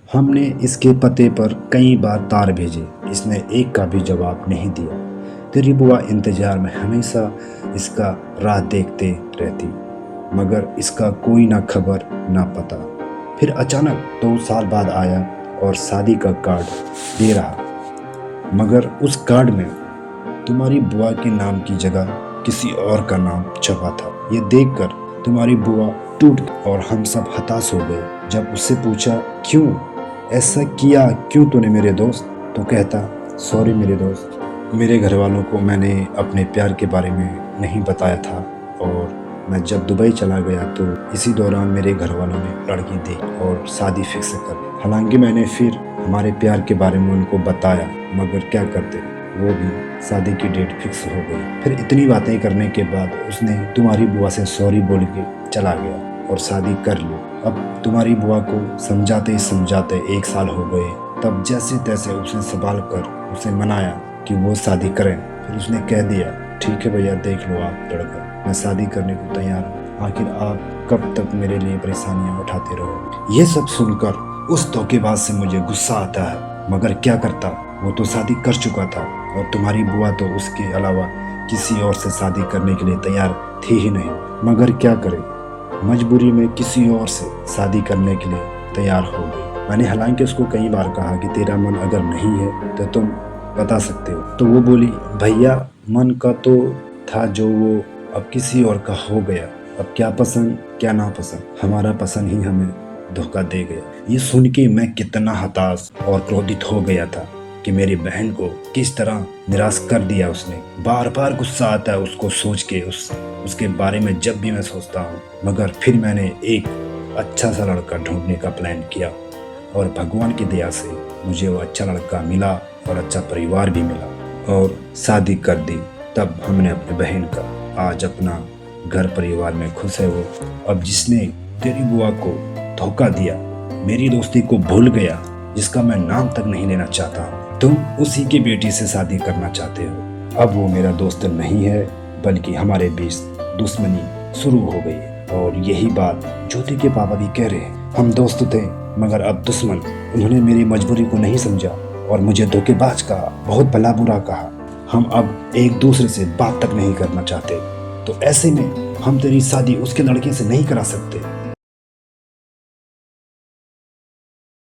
हमने इसके पते पर कई बार तार भेजे, इसने एक का भी जवाब नहीं दिया। तेरी बुआ इंतजार में हमेशा इसका राह देखते रहती, मगर इसका कोई ना खबर ना पता। फिर अचानक 2 साल बाद आया और शादी का कार्ड दे रहा, मगर उस कार्ड में तुम्हारी बुआ के नाम की जगह किसी और का नाम छपा था। ये देखकर तुम्हारी बुआ टूट गई और हम सब हताश हो गए। जब उससे पूछा क्यों ऐसा किया, क्यों तूने मेरे दोस्त, तो कहता सॉरी मेरे दोस्त, मेरे घर वालों को मैंने अपने प्यार के बारे में नहीं बताया था और मैं जब दुबई चला गया तो इसी दौरान मेरे घर वालों ने लड़की देखी और शादी फिक्स कर ली। हालांकि मैंने फिर हमारे प्यार के बारे में उनको बताया, मगर क्या करते, वो भी शादी की डेट फिक्स हो गई। फिर इतनी बातें करने के बाद उसने तुम्हारी बुआ से सॉरी बोल के चला गया और शादी कर ली। अब तुम्हारी बुआ को समझाते समझाते 1 साल हो गए। तब जैसे तैसे उसने संभाल कर उसे मनाया कि वो शादी करें। फिर उसने कह दिया ठीक है भैया, देख लो आप लड़का, मैं शादी करने को तैयार हूँ, आखिर आप कब तक मेरे लिए परेशानियाँ उठाते रहो। ये सब सुनकर उस धोखेबाज से मुझे गुस्सा आता है, मगर क्या करता, वो तो शादी कर चुका था और तुम्हारी बुआ तो उसके अलावा किसी और से शादी करने के लिए तैयार थी ही नहीं। मगर क्या करे, मजबूरी में किसी और से शादी करने के लिए तैयार हो गई। मैंने हालांकि उसको कई बार कहा कि तेरा मन अगर नहीं है तो तुम बता सकते हो, तो वो बोली भैया मन का तो था जो वो अब किसी और का हो गया, अब क्या पसंद क्या ना पसंद, हमारा पसंद ही हमें धोखा दे गया। ये सुन के मैं कितना हताश और क्रोधित हो गया था कि मेरी बहन को किस तरह निराश कर दिया उसने। बार बार गुस्सा आता है उसको सोच के, उसके बारे में जब भी मैं सोचता हूँ। मगर फिर मैंने एक अच्छा सा लड़का ढूंढने का प्लान किया और भगवान की दया से मुझे वो अच्छा लड़का मिला और अच्छा परिवार भी मिला और शादी कर दी। तब हमने अपनी बहन का आज अपना घर परिवार में खुश है वो। अब जिसने तेरी बुआ को धोखा दिया, मेरी दोस्ती को भूल गया, जिसका मैं नाम तक नहीं लेना चाहता हूँ, तुम उसी की बेटी से शादी करना चाहते हो। अब वो मेरा दोस्त नहीं है, बल्कि हमारे बीच दुश्मनी शुरू हो गई है। और यही बात ज्योति के पापा भी कह रहे हैं, हम दोस्त थे मगर अब दुश्मन। उन्होंने मेरी मजबूरी को नहीं समझा और मुझे धोखेबाज कहा, बहुत भला बुरा कहा। हम अब एक दूसरे से बात तक नहीं करना चाहते, तो ऐसे में हम तेरी शादी उसके लड़के से नहीं करा सकते।